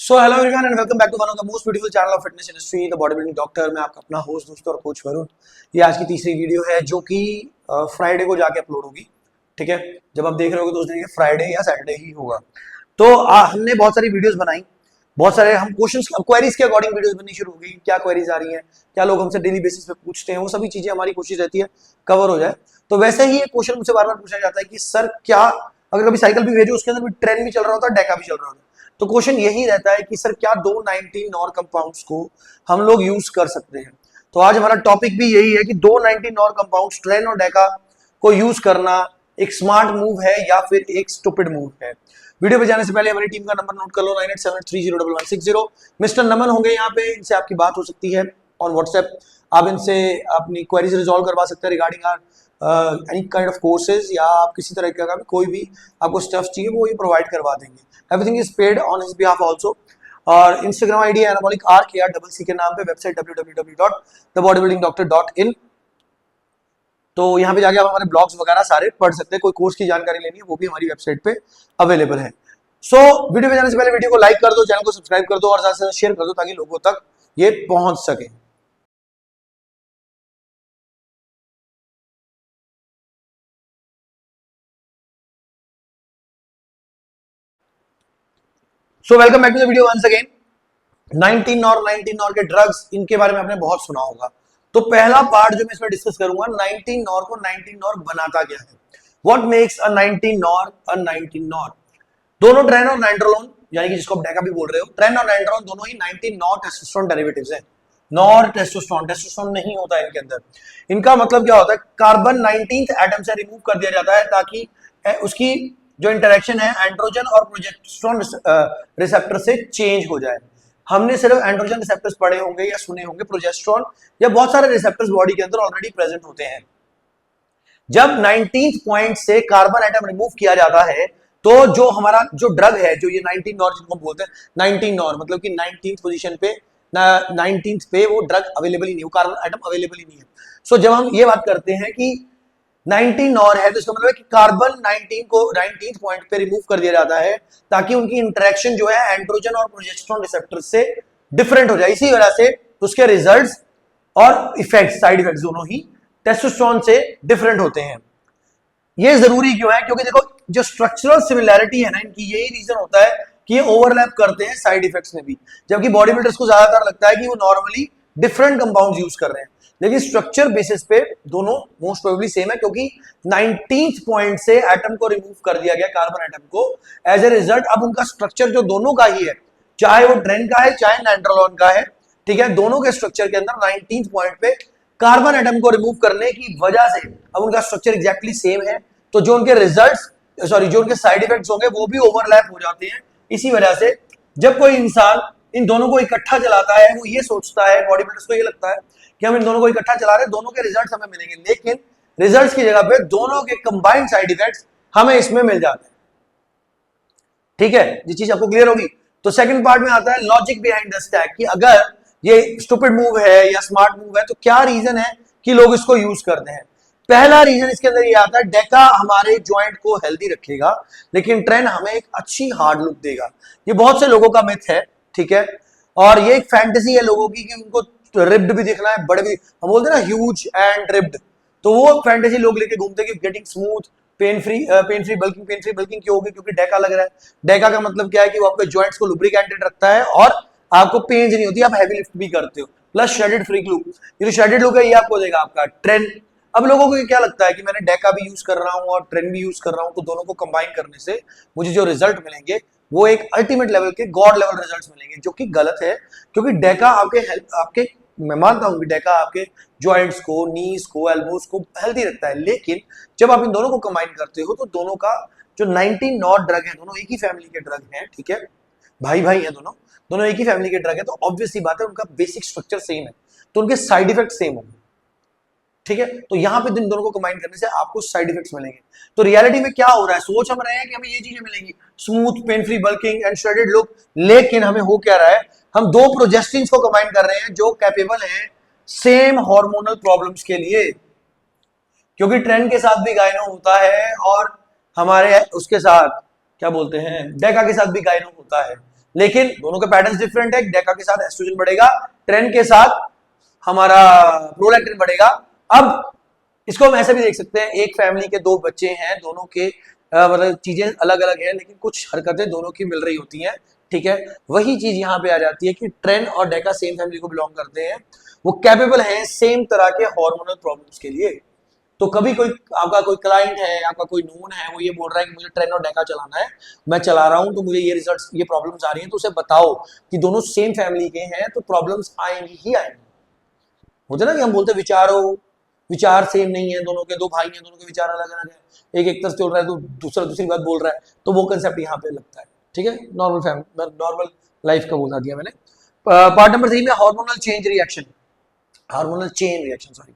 So hello everyone and welcome back to one of the most beautiful channel of fitness industry the bodybuilding doctor. मैं आपका अपना host दोस्तों और coach Varun. ये आज की तीसरी वीडियो है जो कि फ्राइडे को जाके अपलोड होगी। ठीक है, जब आप देख रहे होगे तो उस दिन फ्राइडे या सैटरडे ही होगा। तो हमने बहुत सारी वीडियोस बनाई, बहुत सारे हम क्वेश्चंस क्वेरीज के अकॉर्डिंग वीडियोस बननी शुरू हो गई। क्या क्वेरीज आ रही हैं, क्या लोग हमसे डेली बेसिस पे पूछते हैं, वो सभी चीजें हमारी कोशिश रहती है कवर हो जाए। तो वैसे ही एक क्वेश्चन मुझसे बार बार पूछा जाता है कि सर क्या अगर कभी साइकिल भी भेजो उसके अंदर भी ट्रेन भी चल रहा होता है, डेका भी चल रहा होता है, तो क्वेश्चन यही रहता है कि सर क्या दो 19 नॉर कंपाउंड्स को हम लोग यूज कर सकते हैं। तो आज हमारा टॉपिक भी यही है कि दो 19 नॉर कंपाउंड्स ट्रेन और डेका को यूज करना एक स्मार्ट मूव है या फिर एक स्टूपिड मूव है। वीडियो पे जाने से पहले हमारी टीम का नंबर नोट कर लो 9873011160। मिस्टर नमन होंगे यहाँ पे, इनसे आपकी बात हो सकती है ऑन व्हाट्सएप। आप इनसे अपनी क्वेरीज रिजॉल्व करवा सकते हैं regarding our any kind of courses, या आप किसी तरह का भी कोई भी आपको स्टफ चाहिए वो ये प्रोवाइड करवा देंगे। Everything is paid on his behalf also. और इंस्टाग्राम आईडी है एनाबॉलिक RKR के नाम पे, वेबसाइट www.thebodybuildingdoctor.in। तो यहाँ पे जाके आप हमारे ब्लॉग्स वगैरह सारे पढ़ सकते हैं। कोई कोर्स की जानकारी लेनी है वो भी हमारी वेबसाइट पे अवेलेबल है। सो वीडियो पे जाने से पहले वीडियो को लाइक कर दो, चैनल को सब्सक्राइब कर दो और ज्यादा से ज्यादा शेयर कर दो ताकि लोगों तक ये पहुंच सके। So welcome back to the video once again. 19 nor के ड्रग्स, इनके बारे में आपने बहुत सुना होगा। तो पहला पार्ट जो मैं इसमें डिस्कस करूंगा 19 नॉर को 19 नॉर बनाता क्या है, what makes a 19 nor a 19 nor. दोनों ट्रेन और नाइट्रोलोन यानी कि जिसको आप डेका भी बोल रहे हो, ट्रेन और नाइट्रोलोन दोनों ही 19 नॉर टेस्टोस्टेरोन डेरिवेटिव्स हैं। नॉर टेस्टोस्टेरोन, टेस्टोस्टेरोन नहीं होता है इनके अंदर। इनका मतलब क्या होता है, कार्बन 19th एटम से रिमूव कर दिया जाता है ताकि उसकी जो इंटरेक्शन है एंड्रोजन और प्रोजेस्टेरोन रिसेप्टर से चेंज हो जाए। हमने सिर्फ एंड्रोजन रिसेप्टर्स पढ़े होंगे या सुने होंगे, प्रोजेस्टेरोन या बहुत सारे रिसेप्टर्स बॉडी के अंदर ऑलरेडी प्रेजेंट होते हैं। जब 19th पॉइंट से कार्बन एटम रिमूव किया जाता है तो जो हमारा जो ड्रग है, जो ये 19 नॉर जिनको बोलते हैं, 19 नॉर मतलब कि 19th पोजीशन पे 19th पे वो ड्रग अवेलेबल ही नहीं, वो कार्बन एटम अवेलेबल ही नहीं है। सो जब हम ये बात करते हैं कि 19 नॉर है तो इसका मतलब है कि कार्बन 19 को 19th पॉइंट पे रिमूव कर दिया जाता है ताकि उनकी इंटरेक्शन जो है एंड्रोजन और प्रोजेस्टेरोन रिसेप्टर से डिफरेंट हो जाए। इसी वजह से उसके रिजल्ट्स और इफेक्ट्स, साइड इफेक्ट्स दोनों ही टेस्टोस्टेरोन से डिफरेंट होते हैं। ये जरूरी क्यों है, क्योंकि देखो जो स्ट्रक्चरल सिमिलैरिटी है ना इनकी, यही रीजन होता है कि ये ओवरलैप करते हैं साइड इफेक्ट्स में भी। जबकि बॉडी बिल्डर्स को ज्यादातर लगता है कि वो नॉर्मली डिफरेंट कंपाउंड्स यूज कर रहे हैं, लेकिन स्ट्रक्चर बेसिस पे दोनों मोस्ट प्रोबेबली सेम है, क्योंकि 19th पॉइंट से एटम को रिमूव कर दिया गया, कार्बन एटम को। एज ए रिजल्ट अब उनका स्ट्रक्चर जो दोनों का ही है, चाहे वो ट्रेन का है चाहे नाइट्रोलोन का है, ठीक है, दोनों के स्ट्रक्चर के अंदर 19th पॉइंट पे कार्बन एटम को रिमूव करने की वजह से अब उनका स्ट्रक्चर एग्जैक्टली सेम है। तो जो उनके रिजल्ट्स जो उनके साइड इफेक्ट्स होंगे वो भी ओवरलैप हो जाते हैं। इसी वजह से जब कोई इंसान इन दोनों को इकट्ठा चलाता है, वो ये सोचता है, बॉडी बिल्डर्स को ये लगता है कि हम इन दोनों को इकट्ठा चला रहे हैं, दोनों के रिजल्ट्स हमें मिलेंगे, लेकिन रिजल्ट्स की जगह पे दोनों के कंबाइंड साइड इफेक्ट्स हमें इसमें मिल जाते हैं। ठीक है, ये चीज आपको क्लियर होगी। तो सेकंड पार्ट में आता है लॉजिक बिहाइंड द स्टैक, कि अगर ये स्टूपिड मूव है या स्मार्ट मूव है तो क्या रीजन है कि लोग इसको यूज करते हैं। पहला रीजन इसके अंदर ये आता है, डेका हमारे जॉइंट को हेल्दी रखेगा लेकिन ट्रेन हमें एक अच्छी हार्ड लुक देगा। ये बहुत से लोगों का मिथ है, ठीक है, और ये एक फैंटेसी है लोगों की कि उनको रिब्ड भी दिखना है, बड़े भी, हम बोलते हैं ना ह्यूज एंड रिब्ड, तो वो फैंटेसी लोग लेके घूमते हैं कि getting smooth, pain free bulking क्यों होगी, क्योंकि डेका लग रहा है। डेका का मतलब क्या है कि वो आपके जॉइंट्स को लुब्रिकेटेड रखता है और आपको पेन नहीं होती, आप हैवी लिफ्ट भी करते हो, प्लस शेडेड फ्री लुक। ये जो शेडेड लुक है ये आपको देगा आपका ट्रेन। अब लोगों को क्या लगता है कि मैंने डेका भी यूज कर रहा हूं और ट्रेन भी यूज कर रहा हूं, तो दोनों को कंबाइन करने से मुझे जो रिजल्ट मिलेंगे वो एक अल्टीमेट लेवल के गॉड लेवल रिजल्ट्स मिलेंगे, जो कि गलत है। क्योंकि डेका आपके मैं मानता हूं कि डेका आपके जॉइंट्स को, नीज को, एल्बोज को हेल्दी रखता है, लेकिन जब आप इन दोनों को कंबाइन करते हो तो दोनों का जो 19 नॉट ड्रग है, दोनों एक ही फैमिली के ड्रग हैं, ठीक है, भाई भाई है दोनों, दोनों एक ही फैमिली के ड्रग है, तो ऑब्वियसली बात है उनका बेसिक स्ट्रक्चर सेम है, तो उनके साइड इफेक्ट सेम होंगे। ठीक है, तो यहां पे इन दोनों को कंबाइन करने से आपको साइड इफेक्ट्स मिलेंगे। तो रियलिटी में क्या हो रहा है, सोच हम रहे हैं कि हमें ये चीजें मिलेंगी, smooth, pain free, bulking and shaded look, लेकिन हमें हो क्या रहा है, हम दो प्रोजेस्टिन्स को कंबाइन कर रहे हैं जो कैपेबल हैं सेम हार्मोनल प्रॉब्लम्स के लिए। क्योंकि ट्रेंड के साथ भी गायनो होता है और हमारे उसके साथ क्या बोलते हैं डेका के साथ भी गायनो होता है, लेकिन दोनों के पैटर्न्स डिफरेंट है। डेका के साथ एस्ट्रोजन बढ़ेगा, ट्रेन के साथ हमारा प्रोलैक्टिन बढ़ेगा। अब इसको हम ऐसे भी देख सकते हैं, एक फैमिली के दो बच्चे हैं, दोनों के मतलब चीजें अलग अलग है, लेकिन कुछ हरकतें दोनों की मिल रही होती हैं, ठीक है। वही चीज यहाँ पे आ जाती है कि ट्रेन और डेका सेम फैमिली को बिलोंग करते हैं, वो कैपेबल हैं सेम तरह के हार्मोनल प्रॉब्लम्स के लिए। तो कभी कोई आपका कोई क्लाइंट है, आपका कोई नोन है, वो ये बोल रहा है कि मुझे ट्रेन और डेका चलाना है, मैं चला रहा हूं तो मुझे ये रिजल्ट्स, ये प्रॉब्लम्स आ रही हैं, तो उसे बताओ कि दोनों सेम फैमिली के हैं तो प्रॉब्लम्स आएंगी ही आएंगी। होता ना कि हम बोलते विचार सेम नहीं है, दोनों के दो भाई हैं, दोनों के विचार अलग अलग है, एक तरफ चल रहा है तो दूसरा दूसरी बात बोल रहा है, तो वो कंसेप्ट यहाँ पे लगता है, ठीक है। नॉर्मल लाइफ का बता दिया मैंने। पार्ट नंबर 3 में hormonal change reaction, hormonal chain reaction, sorry.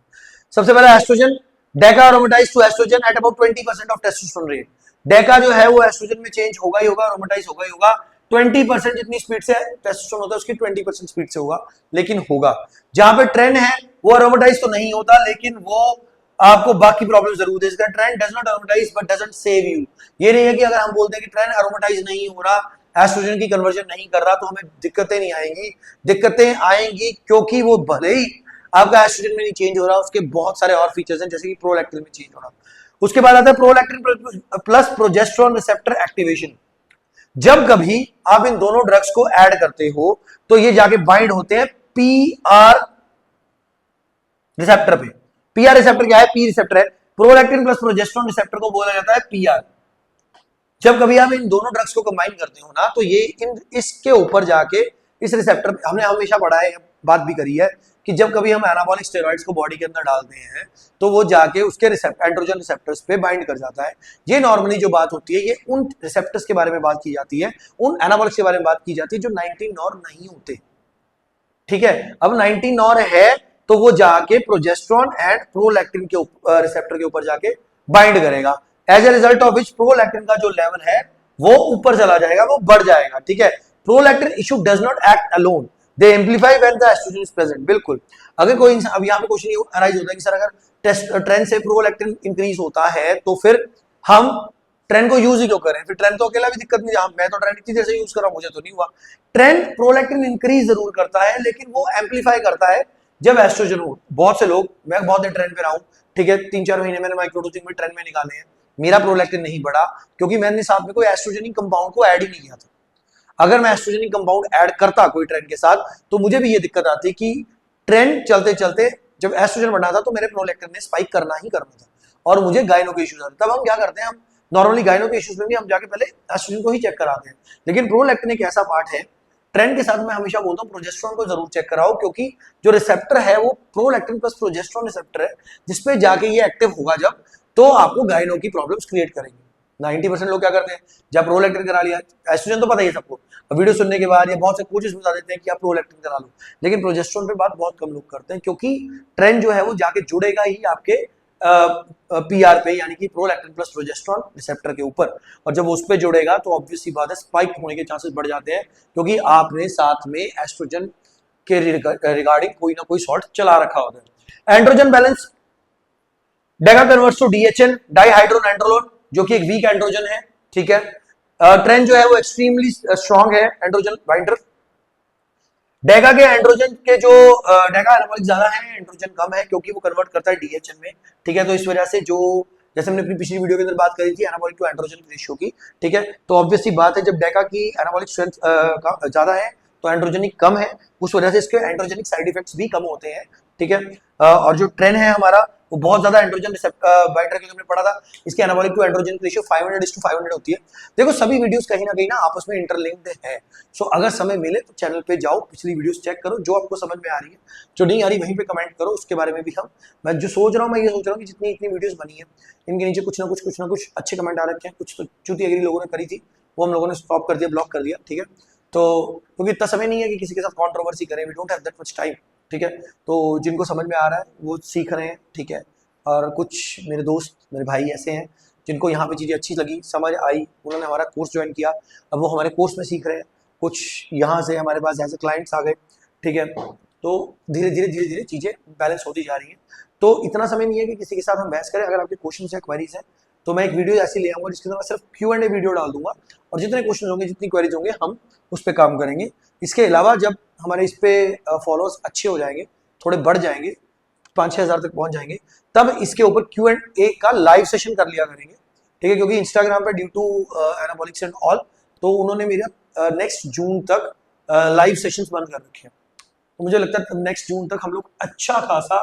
सबसे पहला estrogen, deca aromatize to estrogen at about 20% of testosterone rate. Deca जो है वो एस्ट्रोजन में चेंज होगा ही होगा, अरोमेटाइज होगा ही होगा। 20% जितनी स्पीड से टेस्टोस्टेरोन होता है उसकी 20% स्पीड से होगा, लेकिन होगा। जहां पे ट्रेन है वो अरोमेटाइज तो नहीं होता, लेकिन वो आपको बाकी प्रॉब्लम जरूर है। इसका tren does not aromatize but doesn't save you. ये नहीं है कि अगर हम बोलते हैं कि ट्रेन अरोमेटाइज नहीं हो रहा, एस्ट्रोजन की कन्वर्जन नहीं कर रहा, तो हमें दिक्कतें नहीं आएंगी। दिक्कतें आएंगी क्योंकि वो भले ही आपका एस्ट्रोजन में नहीं चेंज हो रहा, उसके बहुत सारे और फीचर्स हैं, जैसे कि प्रोलैक्टिन में चेंज हो रहा। उसके बाद आता है prolactin plus progesterone receptor activation. जब कभी आप इन दोनों ड्रग्स को ऐड करते हो तो ये जाके बाइंड होते हैं पीआर रिसेप्टर पे। पीआर रिसेप्टर क्या है? पी रिसेप्टर है, प्रोलैक्टिन प्लस प्रोजेस्टेरोन रिसेप्टर को बोला जाता है पीआर। जब कभी आप इन दोनों ड्रग्स को कंबाइन करते हो ना, तो ये इसके ऊपर जाके इस रिसेप्टर, हमने हमेशा पढ़ा है, बात भी करी है कि जब कभी हम एनाबॉलिक स्टेरॉइड्स को बॉडी के अंदर डालते हैं तो वो जाके उसके एंड्रोजन रिसेप्टर्स पे बाइंड कर जाता है। ये नॉर्मली जो बात होती है, ये उन रिसेप्टर्स के बारे में बात की जाती है, उन एनाबॉलिक्स के बारे में बात की जाती है जो 19 नॉर नहीं होते, ठीक है। अब 19 नॉर है तो वो जाके प्रोजेस्टेरोन एंड प्रोलैक्टिन के रिसेप्टर के ऊपर जाके बाइंड करेगा। As a result of which prolactin का जो लेवल है वो ऊपर चला जाएगा, वो बढ़ जाएगा, ठीक है। Prolactin issue does not act alone, they amplify when the estrogen is present. बिल्कुल, अगर कोई अब यहाँ पे क्वेश्चन अराइज होता है कि सर अगर ट्रेन से प्रोलैक्टिन इंक्रीज होता है तो फिर हम ट्रेन को यूज ही क्यों करें? फिर ट्रेन तो अकेला भी दिक्कत नहीं, मैं तो ट्रेन इतनी देर से यूज कर रहा हूं, मुझे तो नहीं हुआ। ट्रेन प्रोलैक्टिन इंक्रीज जरूर करता है, लेकिन वो एम्पलीफाई करता है जब एस्ट्रोजन हो। बहुत से लोग, मैं बहुत देर ट्रेन पे रहा हूं, ठीक है, 3-4 महीने मैंने माइक्रोडोजिंग में ट्रेन में निकाले हैं, मेरा प्रोलैक्टिन नहीं बढ़ा क्योंकि मैंने साथ में कोई एस्ट्रोजेनिक कंपाउंड को ऐड ही नहीं किया था। अगर मैं एस्ट्रोजेनिक कंपाउंड ऐड करता कोई ट्रेन के साथ तो मुझे भी ये दिक्कत आती कि ट्रेन चलते चलते जब एस्ट्रोजन बढ़ना था तो मेरे प्रोलैक्टिन ने स्पाइक करना ही करना था और मुझे गायनो के इश्यूज आते। तब हम क्या करते हैं, हम नॉर्मली गायनो के इश्यूज में भी हम जाके पहले एस्ट्रोजन को ही चेक कराते हैं। लेकिन प्रोलैक्टिन एक ऐसा पार्ट है, ट्रेन के साथ मैं हमेशा बोलता हूँ प्रोजेस्टेरोन को जरूर चेक कराओ, क्योंकि जो रिसेप्टर है वो प्रोलैक्टिन प्लस प्रोजेस्टेरोन रिसेप्टर है, जिसपे जाके ये एक्टिव होगा जब, तो आपको गायनो की प्रॉब्लम्स क्रिएट करेंगे। 90% लोग क्या करते हैं, जब प्रोलैक्टिन करा लिया, एस्ट्रोजन तो पता ही है सबको, वीडियो सुनने के बाद या बहुत से कोचेस बता देते हैं कि आप प्रोलैक्टिन करा लो, लेकिन प्रोजेस्टेरोन पे बात बहुत कम लोग करते हैं, क्योंकि ट्रेन जो है वो जाके जुड़ेगा ही आपके पीआर पे, यानी कि प्रोलैक्टिन प्लस प्रोजेस्टेरोन रिसेप्टर के ऊपर, और जब उस पे जुड़ेगा तो ऑब्वियस सी बात है स्पाइक होने के चांसेस बढ़ जाते हैं, क्योंकि आपने साथ में एस्ट्रोजन के रिगार्डिंग कोई ना कोई सॉल्ट चला रखा होता है। Androgen balance, Dega converts to DHN, डाइहाइड्रोनाइट्रोलोन, जो कि एक वीक एंड्रोजन है, ठीक है। ट्रेन जो है वो एक्सट्रीमली स्ट्रॉन्ग है एंड्रोजन बाइंडर। डेगा के एंड्रोजन के जो डेगा एनाबॉलिक ज्यादा है, एंड्रोजन कम है, क्योंकि वो कन्वर्ट करता है डीएचएन में, ठीक है। तो इस वजह से जो, जैसे हमने अपनी पिछली वीडियो के अंदर बात करी थी एनाबॉलिक टू एंड्रोजन की रेशियो की, ठीक है, तो ऑब्वियस सी बात है जब डेगा की एनाबॉलिक स्ट्रेंथ ज्यादा है तो एंड्रोजेनिक कम है, उस वजह से इसके एंड्रोजेनिक साइड इफेक्ट्स भी कम होते हैं, ठीक है। और जो ट्रेन है हमारा वो बहुत ज्यादा एंड्रोजन बाइंडर के हमने पढ़ा था, इसके एनाबॉलिक टू एंड्रोजन रेशियो 500:500 होती है। देखो सभी वीडियोस कहीं ना कहीं ना आपस में इंटरलिंक्ड है, सो अगर समय मिले तो चैनल पे जाओ, पिछली वीडियोस चेक करो, जो आपको समझ में आ रही है, जो नहीं आ रही वहीं पे कमेंट करो, उसके बारे में भी हम, मैं जो सोच रहा हूँ, मैं ये सोच रहा हूँ कि जितनी इतनी वीडियोस बनी है इनके नीचे कुछ ना कुछ अच्छे कमेंट आ रखे हैं, कुछ तो चुतियागिरी लोगों ने करी थी वो हम लोगों ने स्टॉप कर दिया, ब्लॉक कर दिया, ठीक है। तो क्योंकि इतना समय नहीं है कि किसी के साथ कॉन्ट्रोवर्सी करें, we don't have that much time, ठीक है। तो जिनको समझ में आ रहा है वो सीख रहे हैं, ठीक है। और कुछ मेरे दोस्त, मेरे भाई ऐसे हैं जिनको यहाँ पे चीज़ें अच्छी लगी, समझ आई, उन्होंने हमारा कोर्स ज्वाइन किया, अब वो हमारे कोर्स में सीख रहे हैं, कुछ यहाँ से हमारे पास ऐसे क्लाइंट्स आ गए, ठीक है। तो धीरे धीरे चीज़ें बैलेंस होती जा रही हैं। तो इतना समय नहीं है कि किसी के साथ हम बहस करें, अगर आपके क्वेश्चन या क्वेरीज हैं तो मैं एक वीडियो ऐसी ले आऊंगा जिसके अंदर मैं सिर्फ Q&A वीडियो डाल दूंगा और जितने क्वेश्चन होंगे, जितनी क्वेरीज होंगे, हम उस पर काम करेंगे। इसके अलावा जब हमारे इस पे फॉलोअर्स अच्छे हो जाएंगे, थोड़े बढ़ जाएंगे, 5-6 हज़ार तक पहुंच जाएंगे, तब इसके ऊपर Q&A का लाइव सेशन कर लिया करेंगे, ठीक है। क्योंकि इंस्टाग्राम पे due to anabolics and all, तो उन्होंने मेरा नेक्स्ट जून तक लाइव सेशंस बंद कर रखे हैं। तो मुझे लगता है नेक्स्ट जून तक हम लोग अच्छा खासा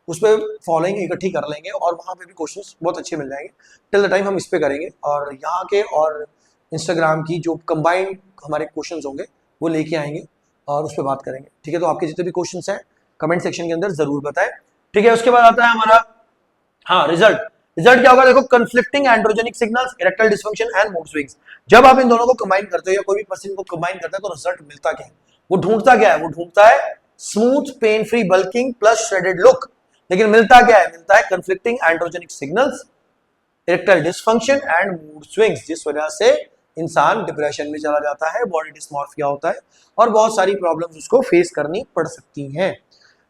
उस पर फॉलोइंग इकट्ठी कर लेंगे और वहाँ पे भी क्वेश्चंस बहुत अच्छे मिल जाएंगे। टिल द टाइम हम इस पे करेंगे और यहाँ के और इंस्टाग्राम की जो कंबाइंड हमारे क्वेश्चंस होंगे वो लेके आएंगे और उस पर बात करेंगे, ठीक है। तो आपके जितने भी क्वेश्चंस हैं कमेंट सेक्शन के अंदर जरूर बताएं, ठीक है। उसके बाद आता है हमारा रिजल्ट। रिजल्ट क्या होगा, देखो, conflicting androgenic signals, erectile dysfunction and mood swings. जब आप इन दोनों को कंबाइन करते हो या कोई भी पर्सन को कंबाइन करता है तो रिजल्ट मिलता क्या है, वो ढूंढता क्या है, वो ढूंढता है smooth pain free bulking plus shredded look. लेकिन मिलता क्या है, मिलता है conflicting androgenic signals, erectile dysfunction and mood swings, जिस वजह से इंसान डिप्रेशन में चला जाता है, बॉडी डिस्मॉर्फिया होता है और बहुत सारी प्रॉब्लम्स उसको फेस करनी पड़ सकती हैं।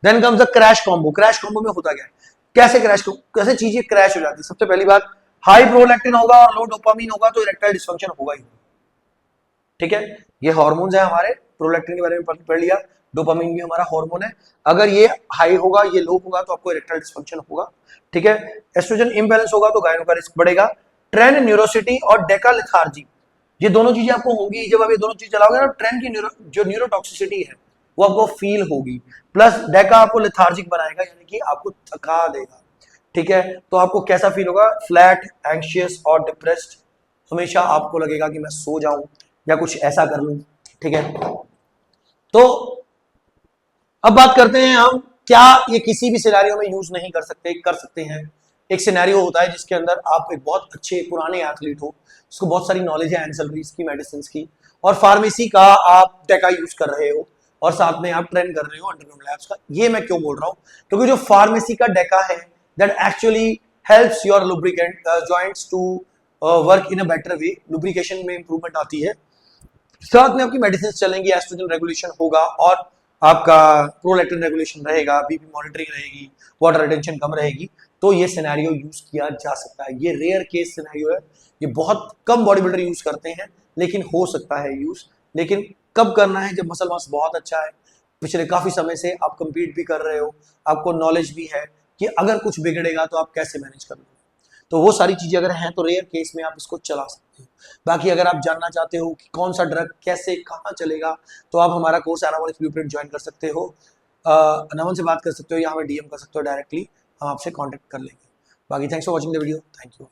Then comes the crash combo. Crash combo में होता क्या है, कैसे चीजें क्रैश हो जाती है। सबसे पहली बात, हाई प्रोलैक्टिन होगा और लो डोपामिन होगा तो इरेक्टाइल डिसफंक्शन होगा ही, ठीक है। ये हार्मोन्स है हमारे, प्रोलैक्टिन के बारे में पढ़ लिया, डोपामिन भी हमारा हार्मोन है। अगर ये हाई होगा, ये लो होगा तो आपको इरेक्टाइल डिसफंक्शन होगा, ठीक है। एस्ट्रोजन इम्बैलेंस होगा तो गायनो का रिस्क बढ़ेगा। ट्रेन न्यूरोसिटी और डेका लेथार्जी, ये दोनों चीजें आपको होंगी जब आप ये दोनों चीज चलाओगे ना। ट्रेन की जो न्यूरोटॉक्सिसिटी है वो आपको फील होगी, प्लस डेका आपको लेथार्जिक बनाएगा, यानी कि आपको थका देगा, ठीक है। तो आपको कैसा फील होगा, फ्लैट, एंग्शियस और डिप्रेस्ड। हमेशा आपको लगेगा कि मैं सो जाऊं या कुछ ऐसा कर लूं, ठीक है। तो अब बात करते हैं हम, क्या ये किसी भी सिनेरियो में यूज नहीं कर सकते, कर सकते हैं। एक सिनेरियो होता है जिसके अंदर आप एक बहुत अच्छे पुराने एथलीट हो, जिसको बहुत सारी नॉलेज है एंसेलरीज की, मेडिसिन की, और फार्मेसी का आप डेका यूज कर रहे हो और साथ में आप ट्रेन कर रहे हो अंडरग्राउंड लैब्स का। ये मैं क्यों बोल रहा हूँ, क्योंकि जो फार्मेसी का डेका है that actually helps your lubricant joints to work in a better way, lubrication में इंप्रूवमेंट आती है, साथ में आपकी मेडिसिन चलेंगी, एस्ट्रोजन रेगुलेशन होगा और आपका प्रोलैक्टिन रेगुलेशन रहेगा, बीपी मॉनिटरिंग रहेगी, वाटर रिटेंशन कम रहेगी। तो ये सिनेरियो यूज किया जा सकता है। ये रेयर केस सिनेरियो है, ये बहुत कम बॉडी बिल्डर यूज करते हैं, लेकिन हो सकता है यूज। लेकिन कब करना है, जब मसल मास बहुत अच्छा है, पिछले काफी समय से आप कंपीट भी कर रहे हो, आपको नॉलेज भी है कि अगर कुछ बिगड़ेगा तो आप कैसे मैनेज कर लोगे। तो वो सारी चीजें अगर हैं तो रेयर केस में आप इसको चला सकते हो। बाकी अगर आप जानना चाहते हो कि कौन सा ड्रग कैसे कहाँ चलेगा, तो आप हमारा कोर्स एनाबॉलिक ब्लूप्रिंट ज्वाइन कर सकते हो, नमन से बात कर सकते हो या हमें डीएम कर सकते हो डायरेक्टली, हम आपसे कांटेक्ट कर लेंगे। बाकी thanks for watching the video, thank you.